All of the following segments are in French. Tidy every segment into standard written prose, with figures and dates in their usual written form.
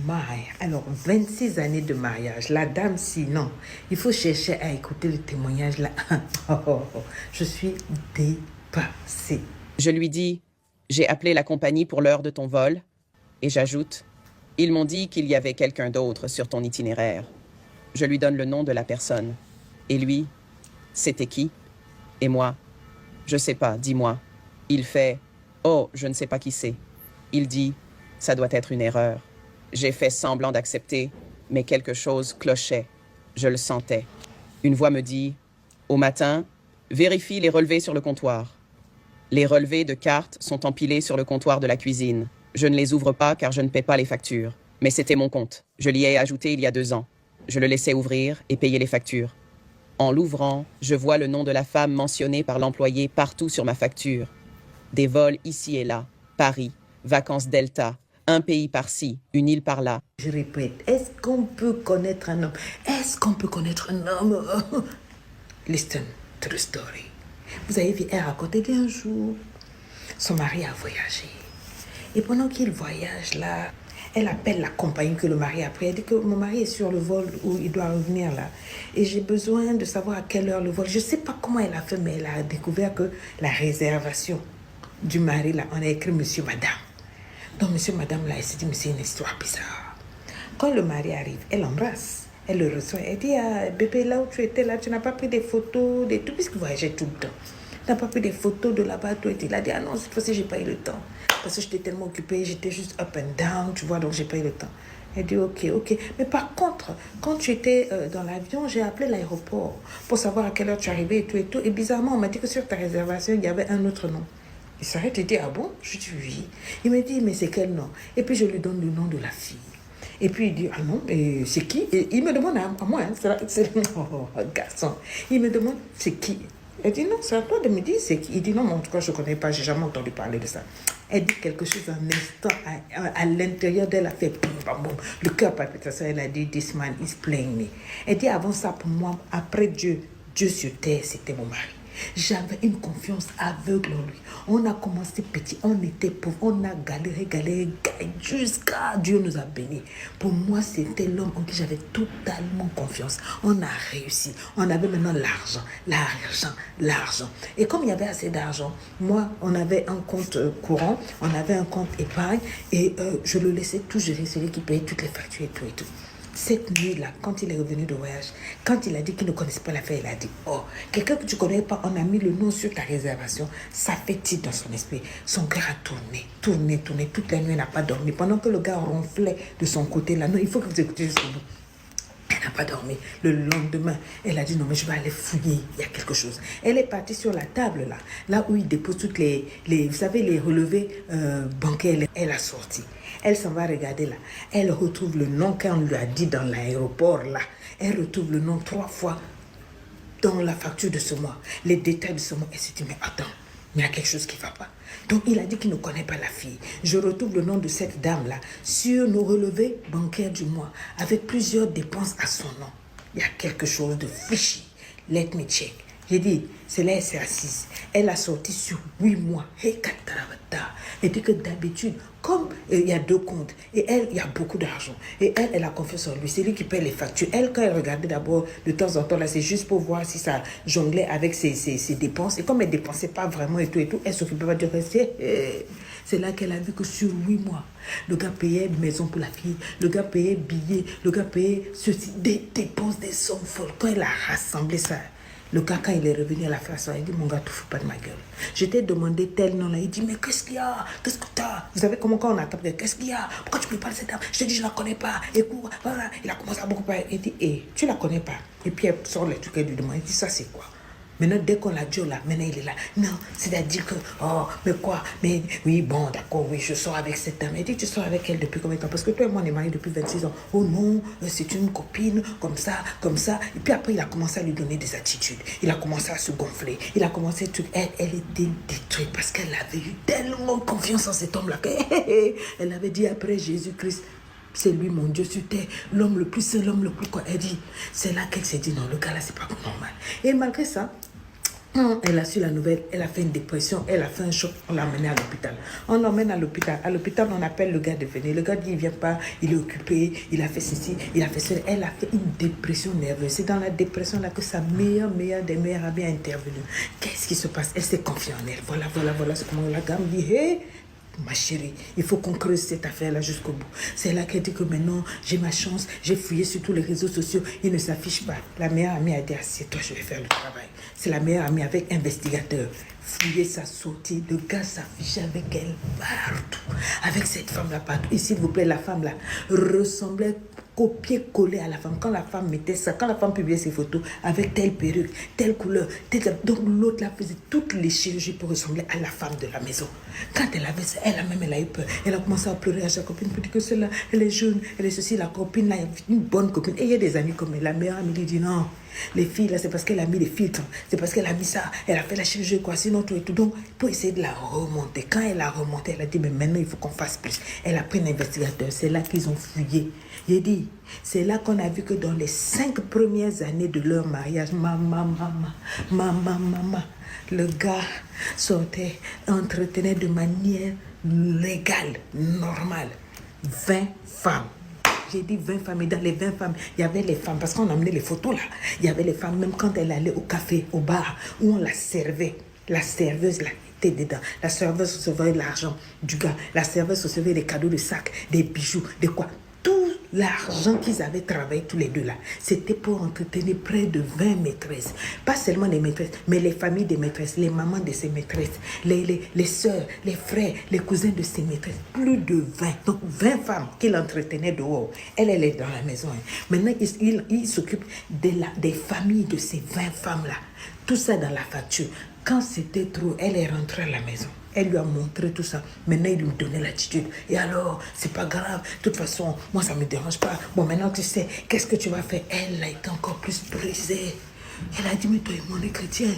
my. Alors, 26 années de mariage. La dame, sinon, il faut chercher à écouter le témoignage là. Je suis dépassée. Je lui dis, j'ai appelé la compagnie pour l'heure de ton vol. Et j'ajoute, ils m'ont dit qu'il y avait quelqu'un d'autre sur ton itinéraire. Je lui donne le nom de la personne. Et lui, c'était qui? Et moi, je sais pas, dis-moi. Il fait, oh, je ne sais pas qui c'est. Il dit, ça doit être une erreur. J'ai fait semblant d'accepter, mais quelque chose clochait. Je le sentais. Une voix me dit, au matin, vérifie les relevés sur le comptoir. Les relevés de cartes sont empilés sur le comptoir de la cuisine. Je ne les ouvre pas car je ne paie pas les factures. Mais c'était mon compte. Je l'y ai ajouté il y a 2 ans. Je le laissais ouvrir et payer les factures. En l'ouvrant, je vois le nom de la femme mentionnée par l'employé partout sur ma facture. Des vols ici et là. Paris, vacances Delta, un pays par-ci, une île par-là. Je répète, est-ce qu'on peut connaître un homme? Est-ce qu'on peut connaître un homme? Listen to the story. Vous avez vu, elle racontait qu'un jour, son mari a voyagé. Et pendant qu'il voyage là, elle appelle la compagnie que le mari a pris. Elle dit que mon mari est sur le vol où il doit revenir là. Et j'ai besoin de savoir à quelle heure le vol. Je ne sais pas comment elle a fait, mais elle a découvert que la réservation du mari là, on a écrit monsieur, madame. Donc monsieur, madame là, elle s'est dit, mais c'est une histoire bizarre. Quand le mari arrive, elle l'embrasse. Elle le reçoit. Elle dit, ah, bébé, là où tu étais, là, tu n'as pas pris des photos, des tout, puisqu'il voyageait tout le temps. Tu n'as pas pris des photos de là-bas, toi. Il a dit, ah non, cette fois-ci, j'ai pas eu le temps. Parce que j'étais tellement occupée, j'étais juste up and down, tu vois, donc j'ai pas eu le temps. Elle dit, ok. Mais par contre, quand tu étais dans l'avion, j'ai appelé l'aéroport pour savoir à quelle heure tu arrivais et tout et tout. Et bizarrement, on m'a dit que sur ta réservation, il y avait un autre nom. Il s'arrête et dit, ah bon? Je dis, oui. Il me dit, mais c'est quel nom? Et puis je lui donne le nom de la fille. Et puis il dit, ah non, mais c'est qui? Et il me demande à moi, hein, c'est garçon. Il me demande, c'est qui? Elle dit, non, c'est à toi de me dire c'est qui. Il dit, non, mais en tout cas, je ne connais pas, j'ai jamais entendu parler de ça. Elle dit quelque chose un instant, à l'intérieur d'elle, a fait boum, boum, boum. Le cœur palpitation, elle a dit, this man is playing me. Elle dit, avant ça, pour moi, après Dieu sur terre, c'était mon mari. J'avais une confiance aveugle en lui. On a commencé petit, on était pauvres, on a galéré, jusqu'à Dieu nous a bénis. Pour moi, c'était l'homme en qui j'avais totalement confiance. On a réussi. On avait maintenant l'argent. Et comme il y avait assez d'argent, moi, on avait un compte courant, on avait un compte épargne et je le laissais tout gérer, celui qui payait toutes les factures et tout et tout. Cette nuit-là, quand il est revenu de voyage, quand il a dit qu'il ne connaissait pas l'affaire, il a dit, oh, quelqu'un que tu ne connais pas, on a mis le nom sur ta réservation. Ça fait titre dans son esprit. Son cœur a tourné. Toute la nuit, elle n'a pas dormi. Pendant que le gars ronflait de son côté là, non, il faut que vous écoutiez jusqu'au bout. Elle n'a pas dormi. Le lendemain, elle a dit non, mais je vais aller fouiller. Il y a quelque chose. Elle est partie sur la table là où il dépose toutes vous savez, les relevés bancaires. Elle a sorti. Elle s'en va regarder là. Elle retrouve le nom qu'on lui a dit dans l'aéroport là. Elle retrouve le nom 3 fois dans la facture de ce mois. Les détails de ce mois. Elle s'est dit, mais attends, mais il y a quelque chose qui ne va pas. Donc, il a dit qu'il ne connaît pas la fille. Je retrouve le nom de cette dame-là sur nos relevés bancaires du mois, avec plusieurs dépenses à son nom. Il y a quelque chose de fishy. Let me check. J'ai dit, c'est là, elle s'est assise. Elle a sorti sur 8 mois. Elle dit que d'habitude, comme il y a 2 comptes, et elle, il y a beaucoup d'argent. Et elle a confiance en lui. C'est lui qui paie les factures. Elle, quand elle regardait d'abord, de temps en temps, là, c'est juste pour voir si ça jonglait avec ses dépenses. Et comme elle ne dépensait pas vraiment et tout, elle s'occupait pas de rester. C'est là qu'elle a vu que sur 8 mois, le gars payait maison pour la fille, le gars payait billets, le gars payait ceci, des dépenses, des sommes folles. Quand elle a rassemblé ça, le gars, quand il est revenu à la face, il dit, mon gars, tu ne fous pas de ma gueule. Je t'ai demandé tel nom là. Il dit, mais qu'est-ce qu'il y a? Qu'est-ce que tu as? Vous savez comment quand on attend, qu'est-ce qu'il y a? Pourquoi tu ne peux pas de cette dame? Je te dis, je ne la connais pas. Écoute, voilà. Il a commencé à beaucoup parler. Il dit, tu ne la connais pas. Et puis elle sort les trucs, elle lui demande. Il dit, ça c'est quoi? Maintenant, dès qu'on l'a dit là, maintenant il est là. Non, c'est-à-dire que, oh, mais quoi? Mais oui, bon, d'accord, oui, je sors avec cette dame. Il dit, tu sors avec elle depuis combien de temps? Parce que toi et moi, on est mariés depuis 26 ans. Oh non, c'est une copine, comme ça. Et puis après, il a commencé à lui donner des attitudes. Il a commencé à se gonfler. Il a commencé à tout. Elle était détruite parce qu'elle avait eu tellement confiance en cet homme-là. Elle avait dit après Jésus-Christ, c'est lui, mon Dieu, sur terre, l'homme le plus saint, l'homme le plus quoi. Elle dit, c'est là qu'elle s'est dit, non, le gars là, c'est pas normal. Et malgré ça, Quand elle a su la nouvelle, elle a fait une dépression, elle a fait un choc, on l'a emmené à l'hôpital. On l'emmène à l'hôpital. À l'hôpital, on appelle le gars de venir. Le gars dit, il ne vient pas, il est occupé, il a fait ceci, il a fait cela. Elle a fait une dépression nerveuse. C'est dans la dépression là que sa meilleure des meilleures amie a intervenu. Qu'est-ce qui se passe? Elle s'est confiée en elle. Voilà. C'est comment la gamme dit, hé, ma chérie, il faut qu'on creuse cette affaire-là jusqu'au bout. C'est là qu'elle dit que maintenant, j'ai ma chance, j'ai fouillé sur tous les réseaux sociaux, il ne s'affiche pas. La meilleure amie a dit, assieds-toi, je vais faire le travail. C'est la meilleure amie avec investigateur. Fouiller sa sortie, le gars s'affichait avec elle partout. Avec cette femme-là partout. Et s'il vous plaît, la femme-là ressemblait copier-coller à la femme. Quand la femme mettait ça, quand la femme publiait ses photos avec telle perruque, telle couleur, donc l'autre là faisait toutes les chirurgies pour ressembler à la femme de la maison. Quand elle avait ça, elle a eu peur. Elle a commencé à pleurer à sa copine pour dire que celle-là, elle est jeune, elle est ceci, la copine là, une bonne copine. Et il y a des amis comme elle. La meilleure amie lui dit non. Les filles là, c'est parce qu'elle a mis les filtres, c'est parce qu'elle a mis ça, elle a fait la chirurgie quoi, sinon tout et tout. Donc pour essayer de la remonter, quand elle a remonté, elle a dit mais maintenant il faut qu'on fasse plus. Elle a pris un investigateur, c'est là qu'ils ont fouillé. J'ai dit, c'est là qu'on a vu que dans les 5 premières années de leur mariage, le gars sortait, entretenait de manière légale, normale, 20 femmes. J'ai dit 20 femmes, et dans les 20 femmes, il y avait les femmes, parce qu'on a amené les photos là. Il y avait les femmes, même quand elle allait au café, au bar, où on la servait. La serveuse là était dedans. La serveuse recevait l'argent du gars. La serveuse recevait des cadeaux de sac, des bijoux, des quoi. Tout l'argent qu'ils avaient travaillé tous les deux là, c'était pour entretenir près de 20 maîtresses. Pas seulement les maîtresses, mais les familles des maîtresses, les mamans de ces maîtresses, les soeurs, les frères, les cousins de ces maîtresses. Plus de 20. Donc 20 femmes qu'il entretenait dehors. Elle est dans la maison. Maintenant, il s'occupe des familles de ces 20 femmes-là. Tout ça dans la facture. Quand c'était trop, elle est rentrée à la maison. Elle lui a montré tout ça. Maintenant, il lui donnait l'attitude. Et alors, c'est pas grave. De toute façon, moi, ça me dérange pas. Bon, maintenant, tu sais, qu'est-ce que tu vas faire? Elle a été encore plus brisée. Elle a dit, mais toi et moi, on est chrétiens.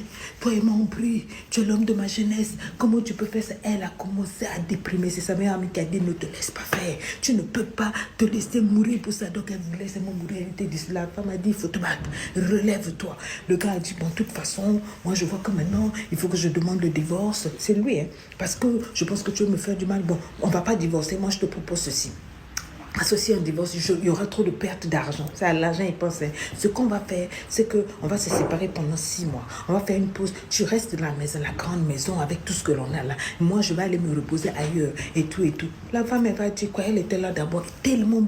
Toi et moi, on prie. Tu es l'homme de ma jeunesse. Comment tu peux faire ça? Elle a commencé à déprimer. C'est sa meilleure amie qui a dit, ne te laisse pas faire. Tu ne peux pas te laisser mourir pour ça. Donc, elle voulait seulement mourir. Elle était dit, la femme a dit, il faut te battre. Relève-toi. Le gars a dit, bon, de toute façon, moi, je vois que maintenant, il faut que je demande le divorce. C'est lui, hein. Parce que je pense que tu veux me faire du mal. Bon, on ne va pas divorcer. Moi, je te propose ceci. Associé à un divorce, il y aura trop de pertes d'argent. Ça, l'argent, il pense. Ce qu'on va faire, c'est qu'on va se séparer pendant 6 mois. On va faire une pause. Tu restes dans la maison, la grande maison, avec tout ce que l'on a là. Moi, je vais aller me reposer ailleurs et tout et tout. La femme, elle va dire quoi? Elle était là d'abord tellement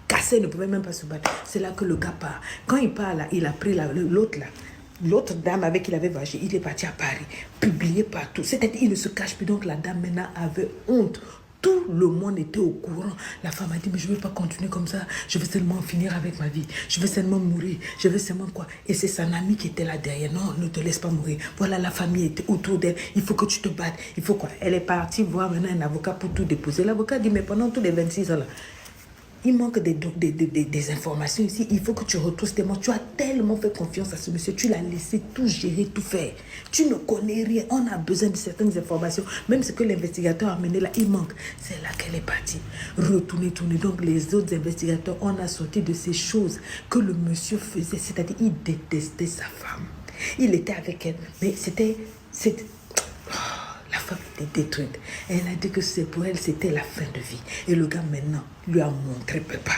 cassée, elle ne pouvait même pas se battre. C'est là que le gars part. Quand il part là, il a pris l'autre là. L'autre dame avec qui il avait vagé, il est parti à Paris, publié partout. C'est-à-dire il ne se cache plus. Donc la dame maintenant avait honte. Tout le monde était au courant. La femme a dit, mais je ne vais pas continuer comme ça. Je veux seulement finir avec ma vie. Je veux seulement mourir. Je veux seulement quoi? Et c'est son ami qui était là derrière. Non, ne te laisse pas mourir. Voilà, la famille était autour d'elle. Il faut que tu te battes. Il faut quoi? Elle est partie voir maintenant un avocat pour tout déposer. L'avocat dit, mais pendant tous les 26 ans là, il manque des informations ici. Il faut que tu retrousses tes mots. Tu as tellement fait confiance à ce monsieur. Tu l'as laissé tout gérer, tout faire. Tu ne connais rien. On a besoin de certaines informations. Même ce que l'investigateur a amené là, il manque. C'est là qu'elle est partie. Retourner. Donc les autres investigateurs, on a sorti de ces choses que le monsieur faisait. C'est-à-dire, il détestait sa femme. Il était avec elle. Mais c'était la femme était détruite. Elle a dit que pour elle, c'était la fin de vie. Et le gars, maintenant, lui a montré papa.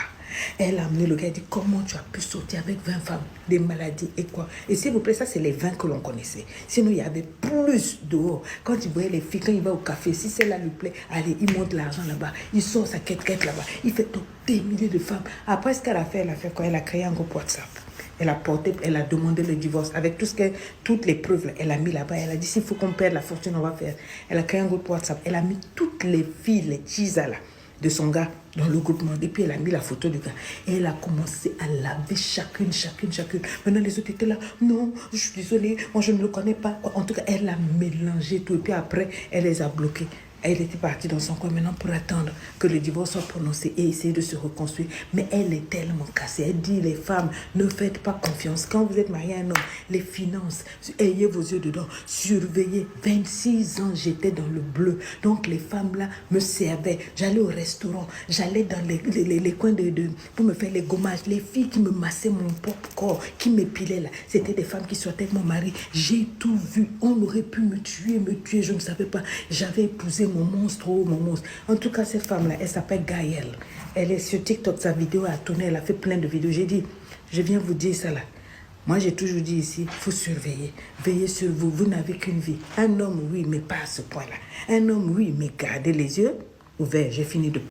Elle a amené le gars, elle dit, comment tu as pu sortir avec 20 femmes, des maladies et quoi? Et s'il vous plaît, ça, c'est les 20 que l'on connaissait. Sinon, il y avait plus dehors. Quand il voyait les filles, quand il va au café, si celle-là lui plaît, allez, il monte l'argent là-bas. Il sort sa quête là-bas. Il fait donc des milliers de femmes. Après, ce qu'elle a fait quoi? Elle a créé un groupe WhatsApp. Elle a demandé le divorce avec toutes les preuves. Là, elle a mis là-bas. Elle a dit, s'il faut qu'on perde la fortune, on va faire. Elle a créé un groupe WhatsApp. Elle a mis toutes les filles, les chisa là, de son gars dans le groupement. Et puis, elle a mis la photo du gars. Et elle a commencé à laver chacune. Maintenant, les autres étaient là. Non, je suis désolée. Moi, je ne le connais pas. En tout cas, elle a mélangé tout. Et puis après, elle les a bloqués. Elle était partie dans son coin maintenant pour attendre que le divorce soit prononcé et essayer de se reconstruire. Mais elle est tellement cassée. Elle dit, les femmes, ne faites pas confiance. Quand vous êtes marié à un homme, les finances, ayez vos yeux dedans. Surveillez. 26 ans, j'étais dans le bleu. Donc les femmes là me servaient. J'allais au restaurant. J'allais dans les coins pour me faire les gommages. Les filles qui me massaient mon propre corps, qui m'épilaient là, c'était des femmes qui sortaient avec mon mari. J'ai tout vu. On aurait pu me tuer. Je ne savais pas. J'avais épousé mon monstre, oh mon monstre. En tout cas, cette femme-là, elle s'appelle Gaëlle. Elle est sur TikTok, sa vidéo a tourné, elle a fait plein de vidéos. J'ai dit, je viens vous dire ça là. Moi, j'ai toujours dit ici, il faut surveiller. Veillez sur vous, vous n'avez qu'une vie. Un homme, oui, mais pas à ce point-là. Un homme, oui, mais gardez les yeux ouverts. J'ai fini de